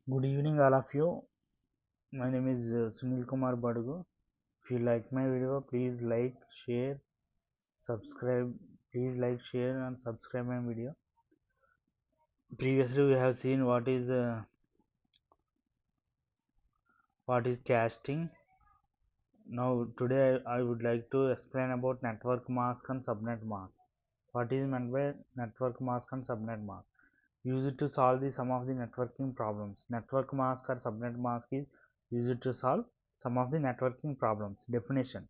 Good evening, all of you. My name is Sunil Kumar Badugu. If you like my video, please like, share, subscribe. Please like, share, and subscribe my video. Previously, we have seen what is casting. Now, today I would like to explain about network mask and subnet mask. What is meant by network mask and subnet mask? Use it to solve the some of the networking problems. Network mask or subnet mask is used to solve some of the networking problems. Definition: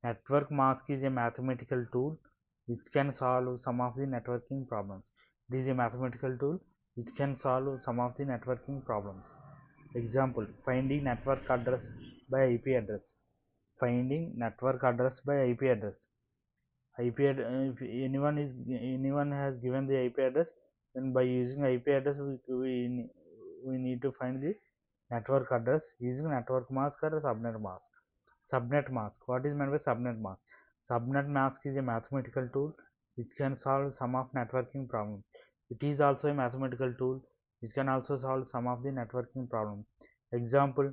network mask is a mathematical tool which can solve some of the networking problems. It is a mathematical tool which can solve some of the networking problems. Example: finding network address by IP address. Finding network address by IP address. If anyone has given the IP address, then by using IP address we need to find the network address using network mask or subnet mask. Subnet mask. What is meant by subnet mask? Subnet mask is a mathematical tool which can solve some of networking problems. It is also a mathematical tool which can also solve some of the networking problems. Example: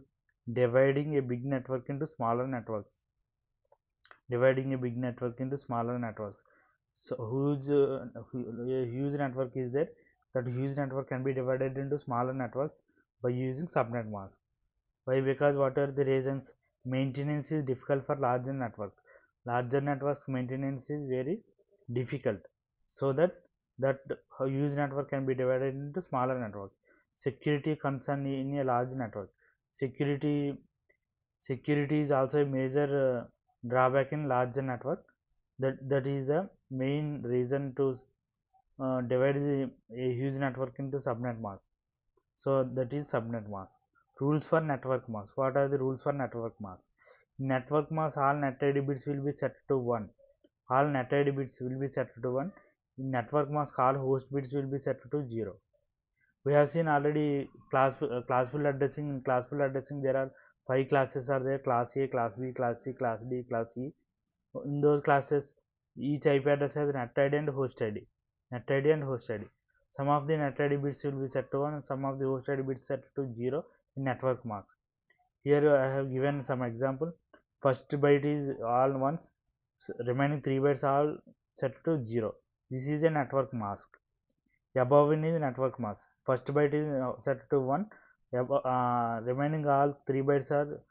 dividing a big network into smaller networks. Dividing a big network into smaller networks. So a huge network is there. That huge network can be divided into smaller networks by using subnet mask. Why? Because what are the reasons? Maintenance is difficult for larger networks. Larger networks maintenance is very difficult. So that a huge network can be divided into smaller networks. Security concern in a large network. Security Security is also a major drawback in larger network. That is the main reason to divide a huge network into subnet mask. So that is subnet mask. Rules for network mask. What are the rules for network mask? In network mask, all net ID bits will be set to 1. All net ID bits will be set to 1. In network mask, all host bits will be set to 0. We have seen already classful addressing. In classful addressing, there are 5 classes are there: class A, class B, class C, class D, class E. In those classes, each IP address has net ID and host ID. Net ID and host ID. Some of the net ID bits will be set to 1 and some of the host ID bits set to 0 in network mask. Here I have given some example. First byte is all ones, remaining 3 bytes are set to 0. This is a network mask. Above in is network mask. First byte is set to 1. Remaining all 3 bytes are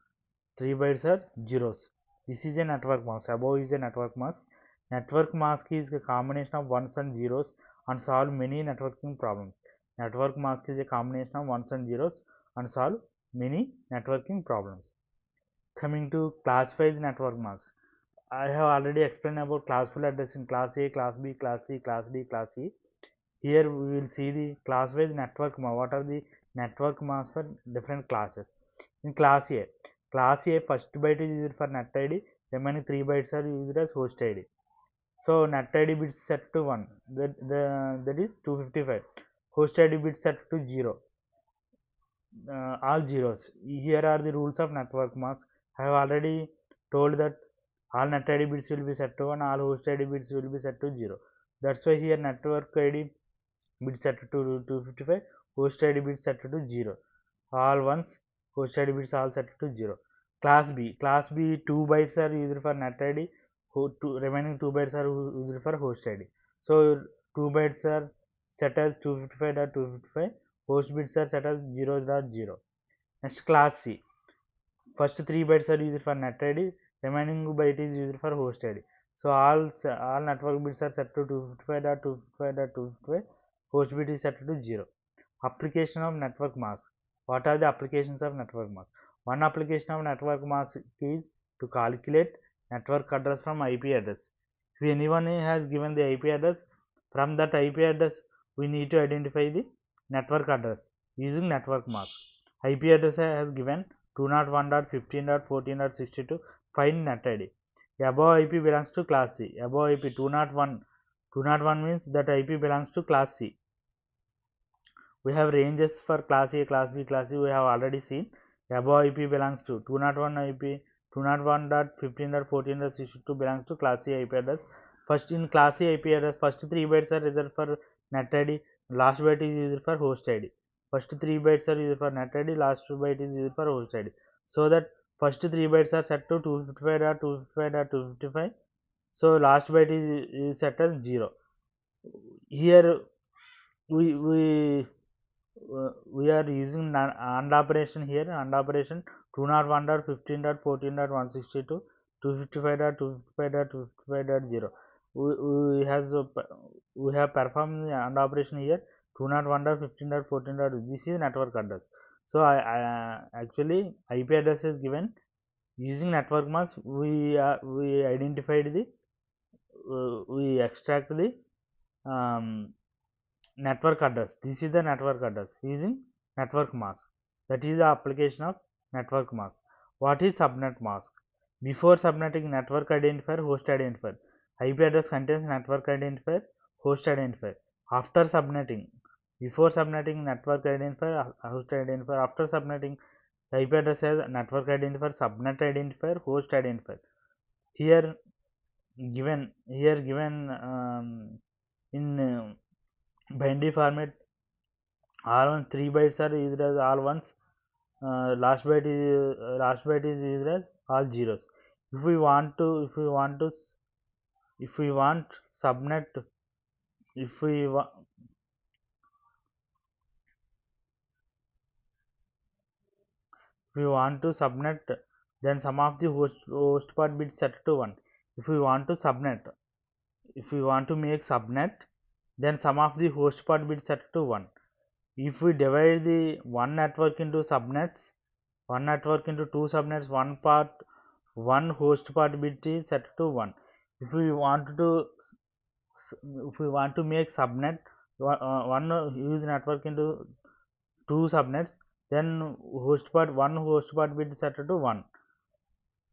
zeros. This is a network mask. Above is a network mask. Network mask is a combination of ones and zeros and solve many networking problems. Network mask is a combination of ones and zeros and solve many networking problems. Coming to class-wise network mask. I have already explained about classful addressing: class A, class B, class C, class D, class E. Here we will see the class-wise network mask. What are the network masks for different classes? In class A first byte is used for net ID, remaining 3 bytes are used as host ID. So net ID bits set to 1, that is 255. Host ID bits set to 0, all zeros. Here are the rules of network mask. I have already told that all net ID bits will be set to 1, all host ID bits will be set to 0. That's why here network ID bit set to 255, host ID bit set to 0. All ones, host ID bits all set to 0. Class B 2 bytes are used for net ID, remaining 2 bytes are used for host ID. So 2 bytes are set as 255.255, host bits are set as 0.0. Next, class C. First 3 bytes are used for net ID, remaining byte is used for host ID. So all network bits are set to 255.255.255, host bit is set to 0. Application of network mask. What are the applications of network mask? One application of network mask is to calculate network address from IP address. If anyone has given the IP address, from that IP address we need to identify the network address using network mask. IP address has given 201.15.14.62, find net ID. Above IP belongs to class C. Above IP 201 means that IP belongs to class C. We have ranges for class A, class B, class C. We have already seen. Above IP belongs to 201 IP, 201.15.14.62 belongs to class C IP address. First, in class C IP address, first 3 bytes are reserved for net ID, last byte is used for host ID. First 3 bytes are used for net ID, last 2 byte is used for host ID. So that first 3 bytes are set to 255.255.255. So last byte is set as 0. Here we we are using AND operation here. AND operation 201.15.14.162 255.255.255.0. We has we have performed the AND operation here 201.15.14. This is network address. So I actually IP address is given using network mask. We identified the we extract the um, network address. This is the network address using network mask. That is the application of network mask. What is subnet mask? Before subnetting network identifier, host identifier, IP address contains network identifier, host identifier. After subnetting, before subnetting network identifier, host identifier. After subnetting, IP address has network identifier, subnet identifier, host identifier. Here given in binary format, all 3 bytes are used as all ones. Last byte is used as all zeros. If we want to if we want subnet, if we want to subnet, then some of the host part bits set to 1. If we want to subnet, if we want to make subnet, then some of the host part bits set to 1. If we divide the one network into subnets, one network into two subnets, one host part bit is set to 1. If we want to make subnet, one use network into two subnets, then one host part bit is set to 1.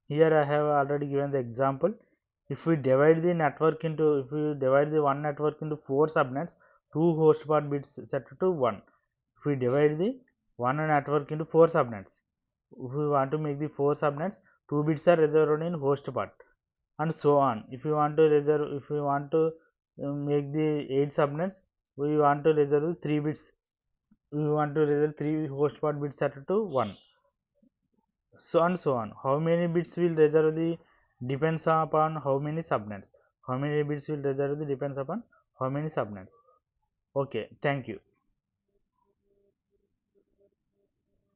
Here I have already given the example. If we divide the one network into 4 subnets, two host part bits set to 1. If we divide the one network into 4 subnets, if we want to make the 4 subnets, 2 bits are reserved in host part, and so on. If we want to make the 8 subnets, we want to reserve 3 bits, we want to reserve 3 host part bits set to 1, so and so on. How many bits will reserve the depends upon how many subnets. How many bits will reserve the depends upon how many subnets. Okay, thank you.